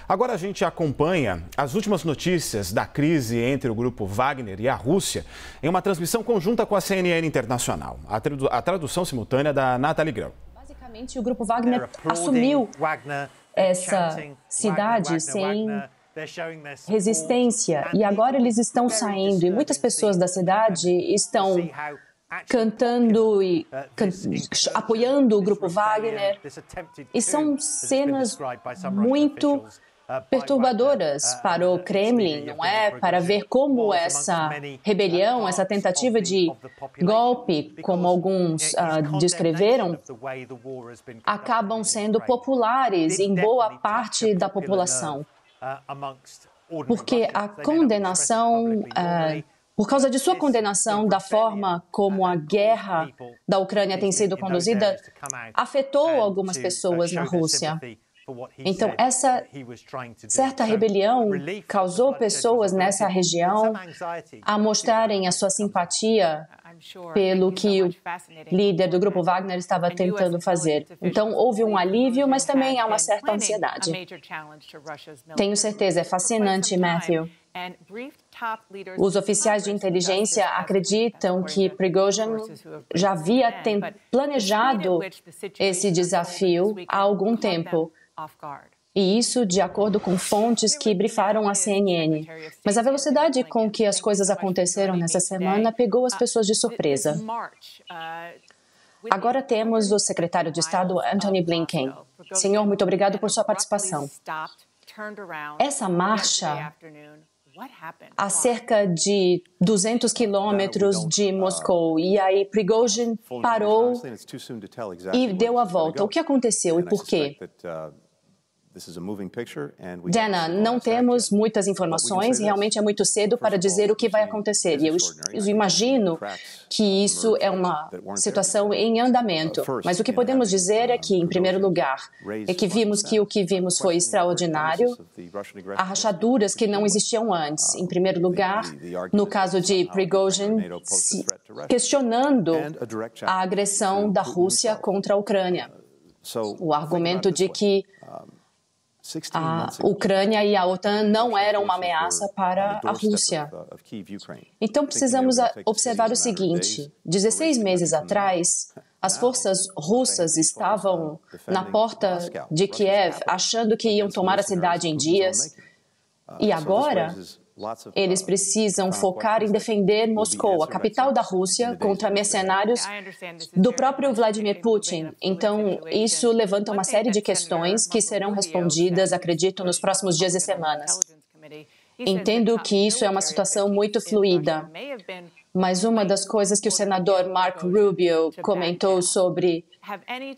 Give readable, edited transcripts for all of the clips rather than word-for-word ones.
Agora a gente acompanha as últimas notícias da crise entre o grupo Wagner e a Rússia em uma transmissão conjunta com a CNN Internacional. A tradução simultânea da Nathalie Grau. Basicamente, o grupo Wagner assumiu essa cidade sem resistência e agora eles estão saindo e muitas pessoas da cidade estão cantando e apoiando o grupo Wagner. E são cenas muito perturbadoras para o Kremlin, não é? Para ver como essa rebelião, essa tentativa de golpe, como alguns descreveram, acabam sendo populares em boa parte da população. Porque a condenação, por causa de sua condenação da forma como a guerra da Ucrânia tem sido conduzida, afetou algumas pessoas na Rússia. Então, essa certa rebelião causou pessoas nessa região a mostrarem a sua simpatia pelo que o líder do grupo Wagner estava tentando fazer. Então, houve um alívio, mas também há uma certa ansiedade. Tenho certeza, é fascinante, Matthew. Os oficiais de inteligência acreditam que Prigozhin já havia planejado esse desafio há algum tempo. E isso de acordo com fontes que brifaram a CNN. Mas a velocidade com que as coisas aconteceram nessa semana pegou as pessoas de surpresa. Agora temos o secretário de Estado, Antony Blinken. Senhor, muito obrigado por sua participação. Essa marcha a cerca de 200 quilômetros de Moscou. E aí Prigozhin parou e deu a volta. O que aconteceu e por quê? Dana, não temos muitas informações, realmente é muito cedo para dizer o que vai acontecer. E eu imagino que isso é uma situação em andamento. Mas o que podemos dizer é que, em primeiro lugar, é que vimos que o que vimos foi extraordinário. Há rachaduras que não existiam antes. Em primeiro lugar, no caso de Prigozhin, questionando a agressão da Rússia contra a Ucrânia. O argumento de que a Ucrânia e a OTAN não eram uma ameaça para a Rússia. Então, precisamos observar o seguinte: 16 meses atrás, as forças russas estavam na porta de Kiev, achando que iam tomar a cidade em dias, e agora eles precisam focar em defender Moscou, a capital da Rússia, contra mercenários do próprio Vladimir Putin. Então, isso levanta uma série de questões que serão respondidas, acredito, nos próximos dias e semanas. Entendo que isso é uma situação muito fluida, mas uma das coisas que o senador Marco Rubio comentou sobre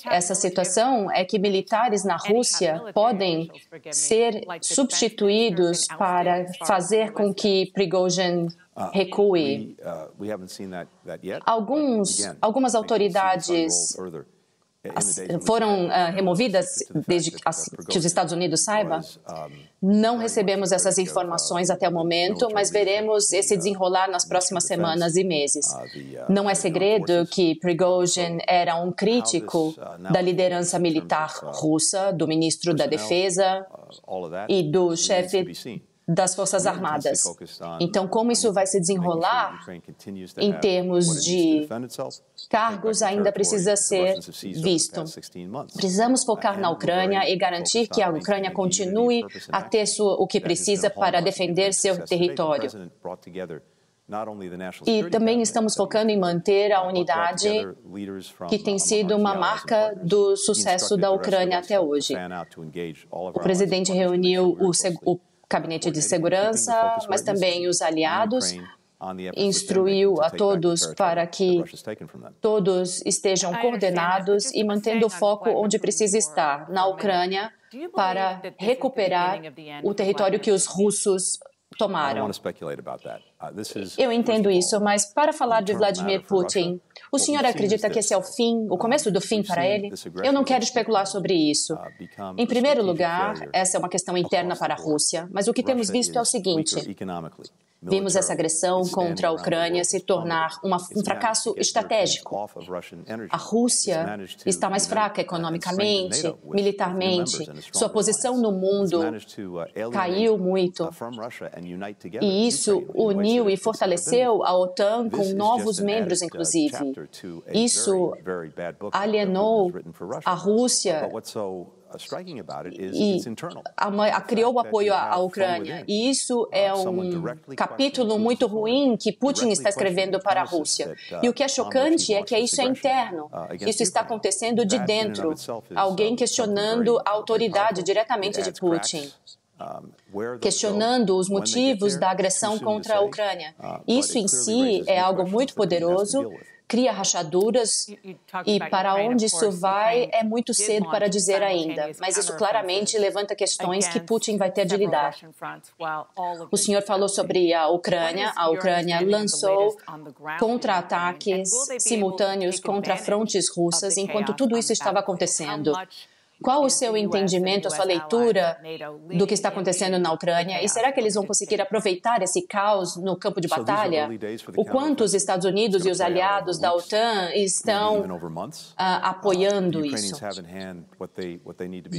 essa situação é que militares na Rússia podem ser substituídos para fazer com que Prigozhin recue. Algumas autoridades foram removidas desde que os Estados Unidos saibam. Não recebemos essas informações até o momento, mas veremos esse desenrolar nas próximas semanas e meses. Não é segredo que Prigozhin era um crítico da liderança militar russa, do ministro da Defesa e do chefe das Forças Armadas. Então, como isso vai se desenrolar em termos de cargos ainda precisa ser visto. Precisamos focar na Ucrânia e garantir que a Ucrânia continue a ter o que precisa para defender seu território. E também estamos focando em manter a unidade que tem sido uma marca do sucesso da Ucrânia até hoje. O presidente reuniu o Gabinete de Segurança, mas também os aliados, instruiu a todos para que todos estejam coordenados e mantendo o foco onde precisa estar, na Ucrânia, para recuperar o território que os russos tomaram. Eu entendo isso, mas para falar de Vladimir Putin, o senhor acredita que esse é o fim, o começo do fim para ele? Eu não quero especular sobre isso. Em primeiro lugar, essa é uma questão interna para a Rússia, mas o que temos visto é o seguinte: vimos essa agressão contra a Ucrânia se tornar um fracasso estratégico. A Rússia está mais fraca economicamente, militarmente. Sua posição no mundo caiu muito. E isso uniu e fortaleceu a OTAN com novos membros, inclusive. Isso alienou a Rússia e criou o apoio à Ucrânia. E isso é um capítulo muito ruim que Putin está escrevendo para a Rússia. E o que é chocante é que isso é interno. Isso está acontecendo de dentro. Alguém questionando a autoridade diretamente de Putin, questionando os motivos da agressão contra a Ucrânia. Isso em si é algo muito poderoso, cria rachaduras, e para onde isso vai é muito cedo para dizer ainda, mas isso claramente levanta questões que Putin vai ter de lidar. O senhor falou sobre a Ucrânia lançou contra-ataques simultâneos contra frontes russas enquanto tudo isso estava acontecendo. Qual o seu entendimento, a sua leitura do que está acontecendo na Ucrânia? E será que eles vão conseguir aproveitar esse caos no campo de batalha? O quanto os Estados Unidos e os aliados da OTAN estão apoiando isso?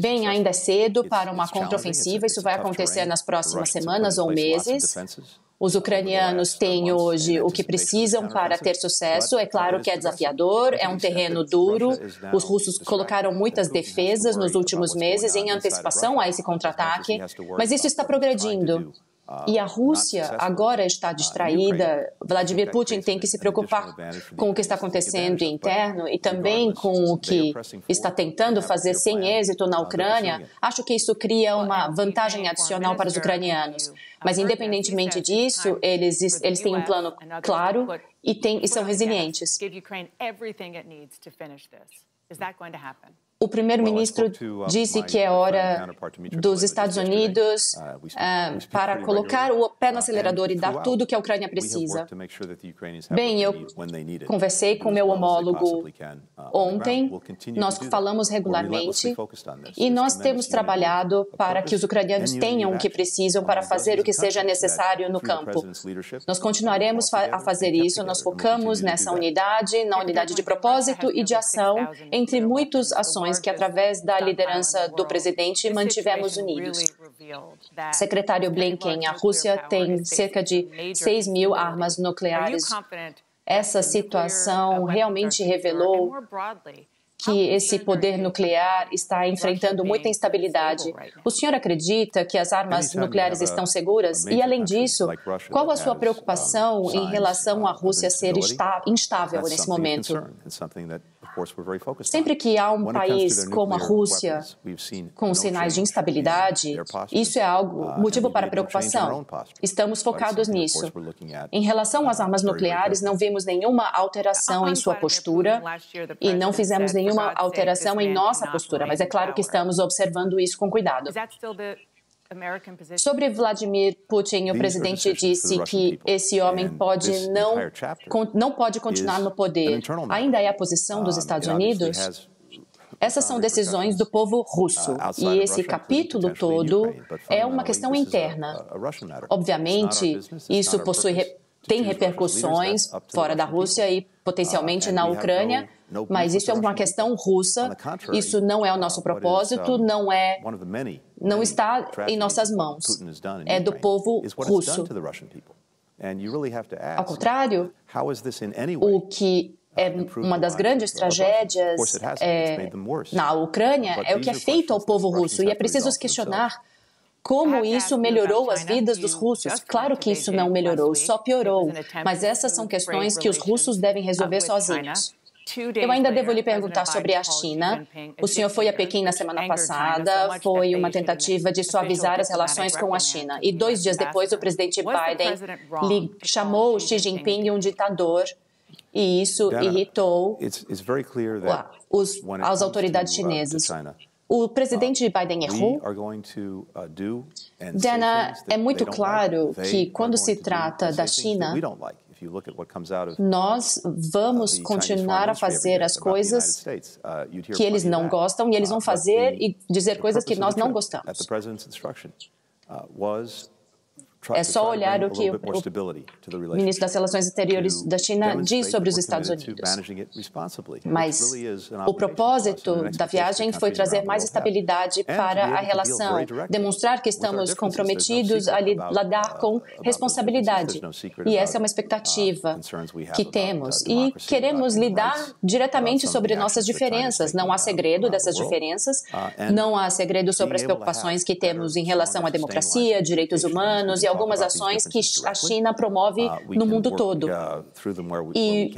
Bem, ainda é cedo para uma contraofensiva. Isso vai acontecer nas próximas semanas ou meses. Os ucranianos têm hoje o que precisam para ter sucesso. É claro que é desafiador, é um terreno duro. Os russos colocaram muitas defesas nos últimos meses em antecipação a esse contra-ataque, mas isso está progredindo. E a Rússia agora está distraída. Vladimir Putin tem que se preocupar com o que está acontecendo interno e também com o que está tentando fazer sem êxito na Ucrânia. Acho que isso cria uma vantagem adicional para os ucranianos. Mas, independentemente disso, eles têm um plano claro e são resilientes. O primeiro-ministro disse que é hora dos Estados Unidos para colocar o pé no acelerador e dar tudo o que a Ucrânia precisa. Bem, eu conversei com meu homólogo ontem, nós falamos regularmente e nós temos trabalhado para que os ucranianos tenham o que precisam para fazer o que seja necessário no campo. Nós continuaremos a fazer isso, nós focamos nessa unidade, na unidade de propósito e de ação, entre muitas ações que, através da liderança do presidente, mantivemos unidos. Secretário Blinken, a Rússia tem cerca de 6.000 armas nucleares. Essa situação realmente revelou que esse poder nuclear está enfrentando muita instabilidade. O senhor acredita que as armas nucleares estão seguras? E, além disso, qual a sua preocupação em relação à Rússia ser instável nesse momento? Sempre que há um país como a Rússia com sinais de instabilidade, isso é motivo para preocupação. Estamos focados nisso. Em relação às armas nucleares, não vimos nenhuma alteração em sua postura e não fizemos nenhuma alteração em nossa postura, mas é claro que estamos observando isso com cuidado. Sobre Vladimir Putin, o presidente disse que esse homem não pode continuar no poder. Ainda é a posição dos Estados Unidos? Essas são decisões do povo russo, e esse capítulo todo é uma questão interna. Obviamente, isso tem repercussões fora da Rússia e potencialmente na Ucrânia, mas isso é uma questão russa, isso não é o nosso propósito, não está em nossas mãos, é do povo russo. Ao contrário, o que é uma das grandes tragédias na Ucrânia é o que é feito ao povo russo, e é preciso se questionar como isso melhorou as vidas dos russos. Claro que isso não melhorou, só piorou, mas essas são questões que os russos devem resolver sozinhos. Eu ainda devo lhe perguntar sobre a China. O senhor foi a Pequim na semana passada, foi uma tentativa de suavizar as relações com a China. E 2 dias depois, o presidente Biden chamou Xi Jinping um ditador, e isso irritou as autoridades chinesas. O presidente Biden errou? Dana, é muito claro que quando se trata da China, nós vamos continuar a fazer as coisas que eles não gostam e eles vão fazer e dizer coisas que nós não gostamos. É só olhar o que o ministro das Relações Exteriores da China diz sobre os Estados Unidos. Mas o propósito da viagem foi trazer mais estabilidade para a relação, demonstrar que estamos comprometidos a lidar com responsabilidade. E essa é uma expectativa que temos. E queremos lidar diretamente sobre nossas diferenças. Não há segredo dessas diferenças, não há segredo sobre as preocupações que temos em relação à democracia, direitos humanos e algumas ações que a China promove no mundo todo. E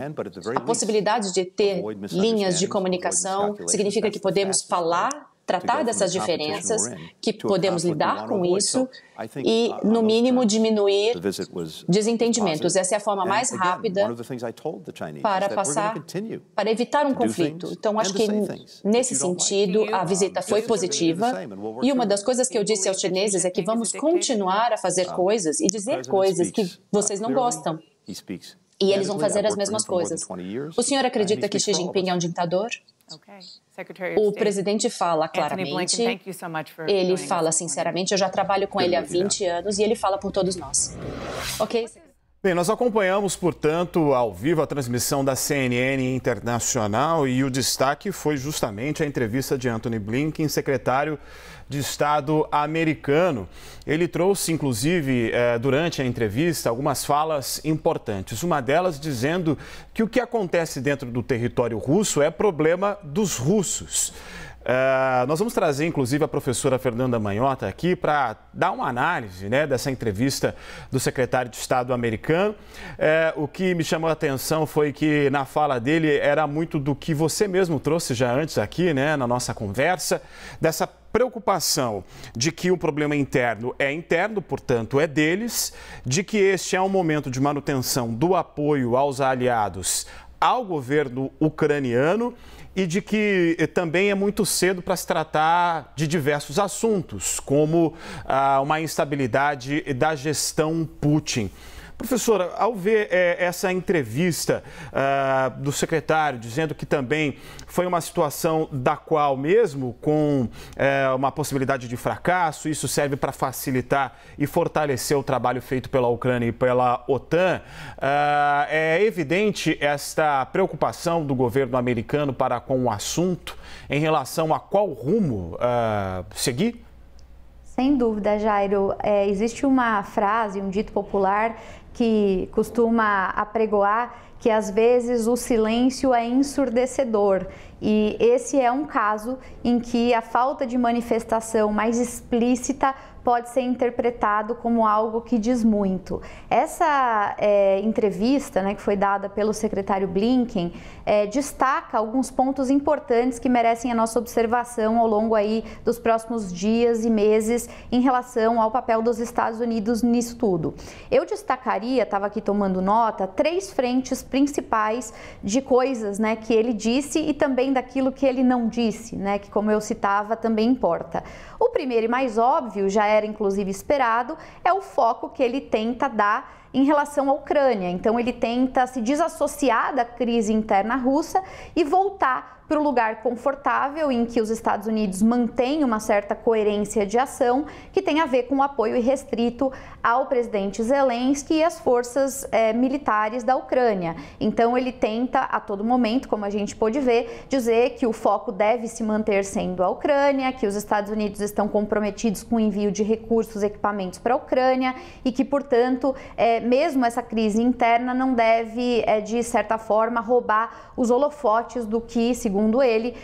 a possibilidade de ter linhas de comunicação significa que podemos falar, tratar dessas diferenças, que podemos lidar com isso e, no mínimo, diminuir desentendimentos. Essa é a forma mais rápida para evitar um conflito. Então, acho que, nesse sentido, a visita foi positiva. E uma das coisas que eu disse aos chineses é que vamos continuar a fazer coisas e dizer coisas que vocês não gostam. E eles vão fazer as mesmas coisas. O senhor acredita que Xi Jinping é um ditador? O presidente fala claramente, ele fala sinceramente, eu já trabalho com ele há 20 anos e ele fala por todos nós. Ok? Bem, nós acompanhamos, portanto, ao vivo a transmissão da CNN Internacional e o destaque foi justamente a entrevista de Antony Blinken, secretário de Estado americano. Ele trouxe, inclusive, durante a entrevista, algumas falas importantes. Uma delas dizendo que o que acontece dentro do território russo é problema dos russos. Nós vamos trazer, inclusive, a professora Fernanda Manhota aqui para dar uma análise, né, dessa entrevista do secretário de Estado americano. O que me chamou a atenção foi que na fala dele era muito do que você mesmo trouxe já antes aqui, né, na nossa conversa, dessa preocupação de que o problema interno é interno, portanto é deles, de que este é um momento de manutenção do apoio aos aliados ao governo ucraniano e de que também é muito cedo para se tratar de diversos assuntos, como uma instabilidade da gestão Putin. Professora, ao ver essa entrevista do secretário dizendo que também foi uma situação da qual, mesmo com uma possibilidade de fracasso, isso serve para facilitar e fortalecer o trabalho feito pela Ucrânia e pela OTAN, é evidente esta preocupação do governo americano para com o assunto em relação a qual rumo seguir? Sem dúvida, Jairo. Existe uma frase, um dito popular que costuma apregoar que às vezes o silêncio é ensurdecedor. E esse é um caso em que a falta de manifestação mais explícita pode ser interpretado como algo que diz muito. Essa entrevista, né, que foi dada pelo secretário Blinken, destaca alguns pontos importantes que merecem a nossa observação ao longo aí dos próximos dias e meses em relação ao papel dos Estados Unidos nisso tudo. Eu destacaria, estava aqui tomando nota, 3 frentes principais de coisas, né, que ele disse e também daquilo que ele não disse, né, que, como eu citava, também importa. O primeiro e mais óbvio, já era inclusive esperado, é o foco que ele tenta dar em relação à Ucrânia. Então ele tenta se desassociar da crise interna russa e voltar para o lugar confortável em que os Estados Unidos mantêm uma certa coerência de ação que tem a ver com o apoio irrestrito ao presidente Zelensky e às forças militares da Ucrânia. Então ele tenta a todo momento, como a gente pôde ver, dizer que o foco deve se manter sendo a Ucrânia, que os Estados Unidos estão comprometidos com o envio de recursos e equipamentos para a Ucrânia e que, portanto, mesmo essa crise interna não deve, de certa forma, roubar os holofotes do que, segundo ele,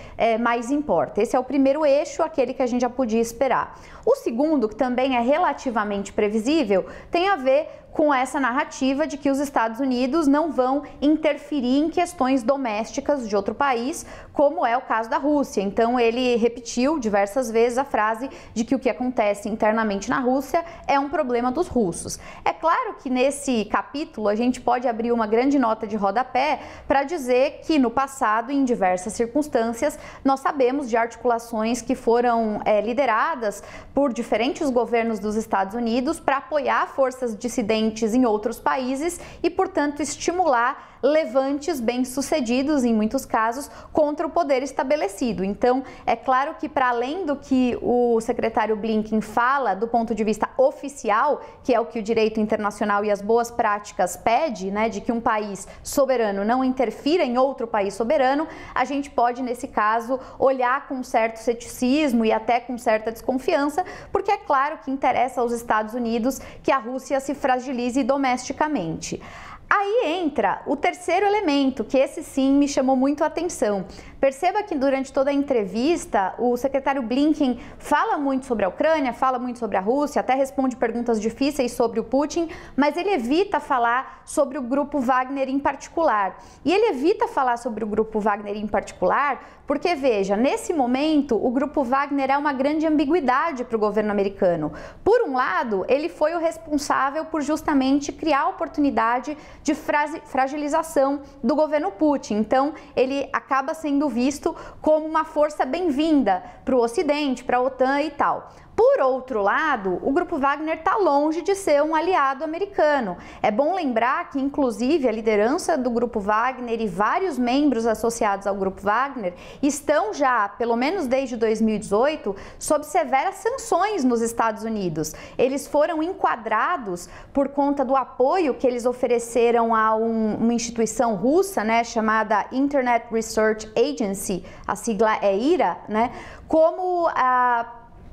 mais importa. Esse é o primeiro eixo, aquele que a gente já podia esperar. O segundo, que também é relativamente previsível, tem a ver com essa narrativa de que os Estados Unidos não vão interferir em questões domésticas de outro país, como é o caso da Rússia. Então ele repetiu diversas vezes a frase de que o que acontece internamente na Rússia é um problema dos russos. É claro que nesse capítulo a gente pode abrir uma grande nota de rodapé para dizer que no passado, em diversas circunstâncias, nós sabemos de articulações que foram lideradas por diferentes governos dos Estados Unidos para apoiar forças dissidentes em outros países e, portanto, estimular levantes bem-sucedidos, em muitos casos, contra o poder estabelecido. Então, é claro que, para além do que o secretário Blinken fala do ponto de vista oficial, que é o que o direito internacional e as boas práticas pede, né, de que um país soberano não interfira em outro país soberano, a gente pode, nesse caso, olhar com certo ceticismo e até com certa desconfiança, porque é claro que interessa aos Estados Unidos que a Rússia se fragilize domesticamente. Aí entra o terceiro elemento, que esse sim me chamou muito a atenção. Perceba que durante toda a entrevista, o secretário Blinken fala muito sobre a Ucrânia, fala muito sobre a Rússia, até responde perguntas difíceis sobre o Putin, mas ele evita falar sobre o grupo Wagner em particular. E ele evita falar sobre o grupo Wagner em particular porque, veja, nesse momento, o grupo Wagner é uma grande ambiguidade para o governo americano. Por um lado, ele foi o responsável por justamente criar a oportunidade de fragilização do governo Putin. Então, ele acaba sendo visto como uma força bem-vinda para o Ocidente, para a OTAN e tal. Por outro lado, o grupo Wagner está longe de ser um aliado americano. É bom lembrar que, inclusive, a liderança do grupo Wagner e vários membros associados ao grupo Wagner estão já, pelo menos desde 2018, sob severas sanções nos Estados Unidos. Eles foram enquadrados por conta do apoio que eles ofereceram a uma instituição russa, né, chamada Internet Research Agency, a sigla é IRA, né, como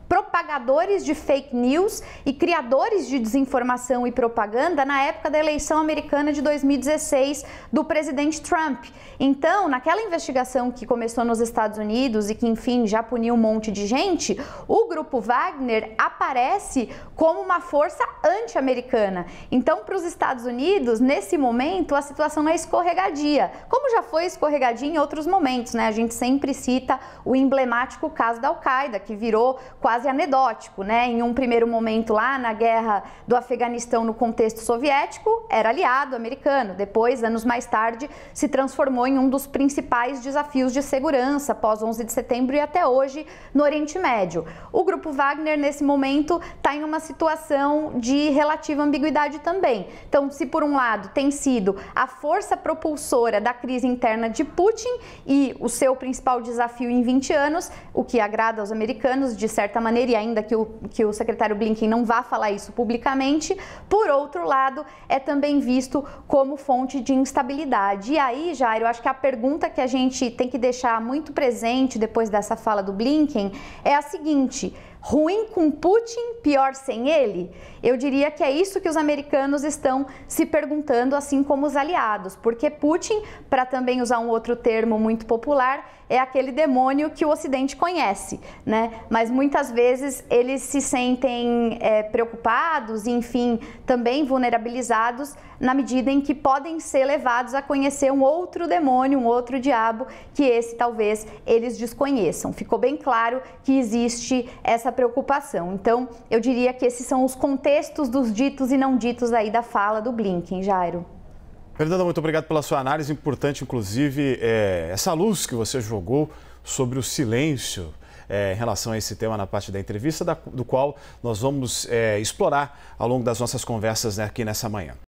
propagadores de fake news e criadores de desinformação e propaganda na época da eleição americana de 2016 do presidente Trump. Então, naquela investigação que começou nos Estados Unidos e que, enfim, já puniu um monte de gente, o grupo Wagner aparece como uma força anti-americana. Então, para os Estados Unidos, nesse momento, a situação é escorregadia, como já foi escorregadia em outros momentos, né? A gente sempre cita o emblemático caso da Al-Qaeda, que virou quase anedótico, né? Em um primeiro momento lá na guerra do Afeganistão no contexto soviético, era aliado americano. Depois, anos mais tarde, se transformou em um dos principais desafios de segurança pós 11 de setembro e até hoje no Oriente Médio. O grupo Wagner, nesse momento, está em uma situação de relativa ambiguidade também. Então, se por um lado tem sido a força propulsora da crise interna de Putin e o seu principal desafio em 20 anos, o que agrada aos americanos, de certa maneira, e ainda que o secretário Blinken não vá falar isso publicamente, por outro lado, é também visto como fonte de instabilidade. E aí, Jair, eu acho que a pergunta que a gente tem que deixar muito presente depois dessa fala do Blinken é a seguinte: ruim com Putin, pior sem ele? Eu diria que é isso que os americanos estão se perguntando, assim como os aliados, porque Putin, para também usar um outro termo muito popular, é aquele demônio que o Ocidente conhece, né? Mas muitas vezes eles se sentem preocupados e, enfim, também vulnerabilizados na medida em que podem ser levados a conhecer um outro demônio, um outro diabo, que esse talvez eles desconheçam. Ficou bem claro que existe essa preocupação. Então, eu diria que esses são os contextos dos ditos e não ditos aí da fala do Blinken, Jairo. Fernanda, muito obrigado pela sua análise. Importante, inclusive, essa luz que você jogou sobre o silêncio em relação a esse tema na parte da entrevista, do qual nós vamos explorar ao longo das nossas conversas aqui nessa manhã.